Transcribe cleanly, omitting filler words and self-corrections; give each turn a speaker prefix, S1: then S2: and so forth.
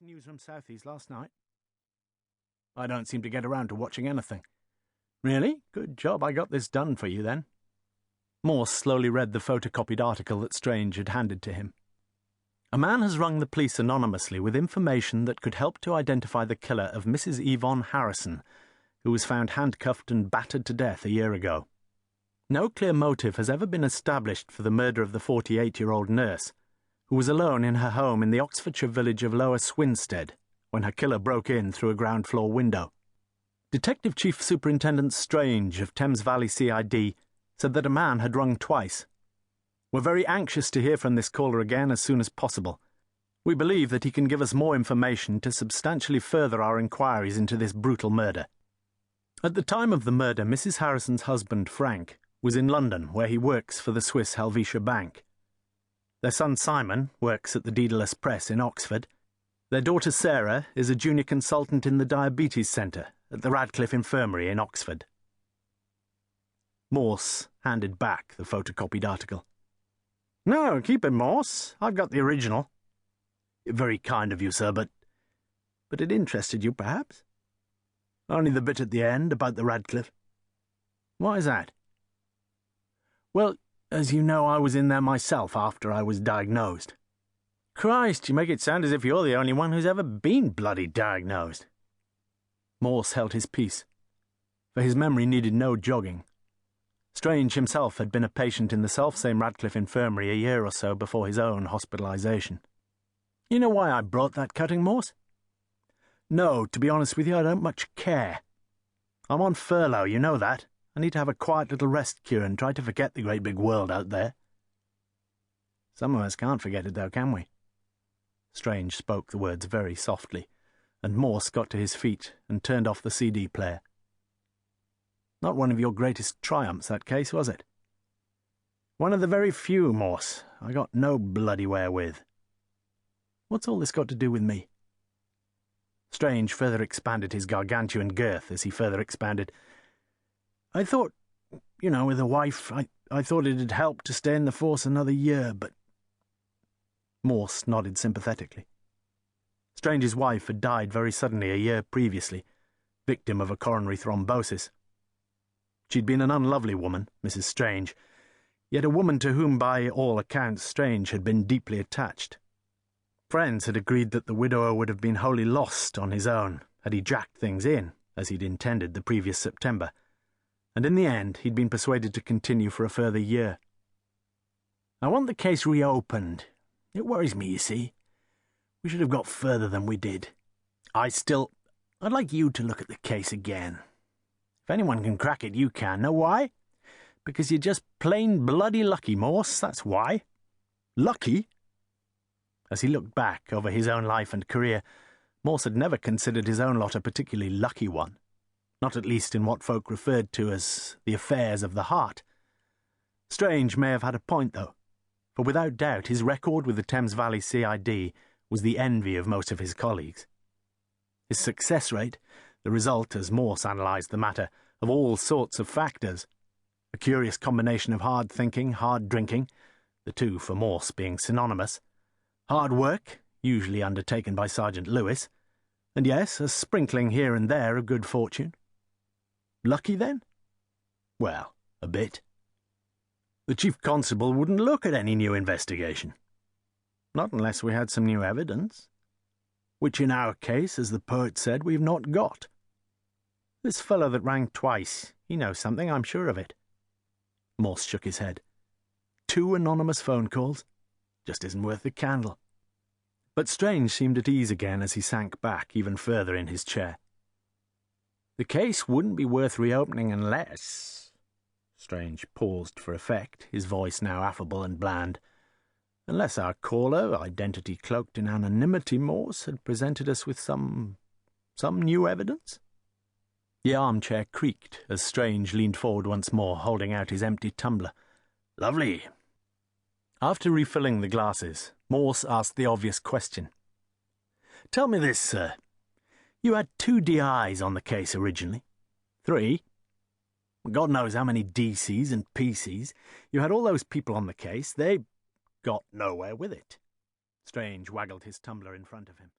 S1: watch news from Southeast last night? I don't seem to get around to watching anything. Really? Good job I got this done for you, then. Morse slowly read the photocopied article that Strange had handed to him. A man has rung the police anonymously with information that could help to identify the killer of Mrs. Yvonne Harrison, who was found handcuffed and battered to death a year ago. No clear motive has ever been established for the murder of the 48-year-old nurse, who was alone in her home in the Oxfordshire village of Lower Swinstead when her killer broke in through a ground-floor window. Detective Chief Superintendent Strange of Thames Valley CID said that a man had rung twice. We're very anxious to hear from this caller again as soon as possible. We believe that he can give us more information to substantially further our inquiries into this brutal murder. At the time of the murder, Mrs. Harrison's husband, Frank, was in London, where he works for the Swiss Helvetia Bank. Their son Simon works at the Daedalus Press in Oxford. Their daughter Sarah is a junior consultant in the Diabetes Centre at the Radcliffe Infirmary in Oxford. Morse handed back the photocopied article. No, keep it, Morse. I've got the original. Very kind of you, sir, but it interested you, perhaps? Only the bit at the end about the Radcliffe. Why is that? Well, as you know, I was in there myself after I was diagnosed. Christ, you make it sound as if you're the only one who's ever been bloody diagnosed. Morse held his peace, for his memory needed no jogging. Strange himself had been a patient in the selfsame Radcliffe Infirmary a year or so before his own hospitalisation. You know why I brought that cutting, Morse? No, to be honest with you, I don't much care. I'm on furlough, you know that. I need to have a quiet little rest cure and try to forget the great big world out there. Some of us can't forget it, though, can we? Strange spoke the words very softly, and Morse got to his feet and turned off the CD player. Not one of your greatest triumphs, that case, was it? One of the very few, Morse, I got no bloody where with. What's all this got to do with me? Strange further expanded his gargantuan girth as he further expanded. I thought, with a wife, I thought it'd help to stay in the force another year, but... Morse nodded sympathetically. Strange's wife had died very suddenly a year previously, victim of a coronary thrombosis. She'd been an unlovely woman, Mrs. Strange, yet a woman to whom, by all accounts, Strange had been deeply attached. Friends had agreed that the widower would have been wholly lost on his own had he jacked things in, as he'd intended the previous September, and in the end he'd been persuaded to continue for a further year. I want the case reopened. It worries me, you see. We should have got further than we did. I'd like you to look at the case again. If anyone can crack it, you can. Know why? Because you're just plain bloody lucky, Morse, that's why. Lucky? As he looked back over his own life and career, Morse had never considered his own lot a particularly lucky one. Not at least in what folk referred to as the affairs of the heart. Strange may have had a point, though, for without doubt his record with the Thames Valley CID was the envy of most of his colleagues. His success rate, the result, as Morse analysed the matter, of all sorts of factors, a curious combination of hard thinking, hard drinking, the two for Morse being synonymous, hard work, usually undertaken by Sergeant Lewis, and yes, a sprinkling here and there of good fortune. Lucky, then? Well, a bit. The Chief Constable wouldn't look at any new investigation. Not unless we had some new evidence. Which in our case, as the poet said, we've not got. This fellow that rang twice, he knows something, I'm sure of it. Morse shook his head. 2 anonymous phone calls? Just isn't worth the candle. But Strange seemed at ease again as he sank back even further in his chair. The case wouldn't be worth reopening unless... Strange paused for effect, his voice now affable and bland. Unless our caller, identity cloaked in anonymity, Morse, had presented us with some new evidence? The armchair creaked as Strange leaned forward once more, holding out his empty tumbler. Lovely. After refilling the glasses, Morse asked the obvious question. Tell me this, sir. You had 2 DIs on the case originally. 3? God knows how many DCs and PCs. You had all those people on the case. They got nowhere with it. Strange waggled his tumbler in front of him.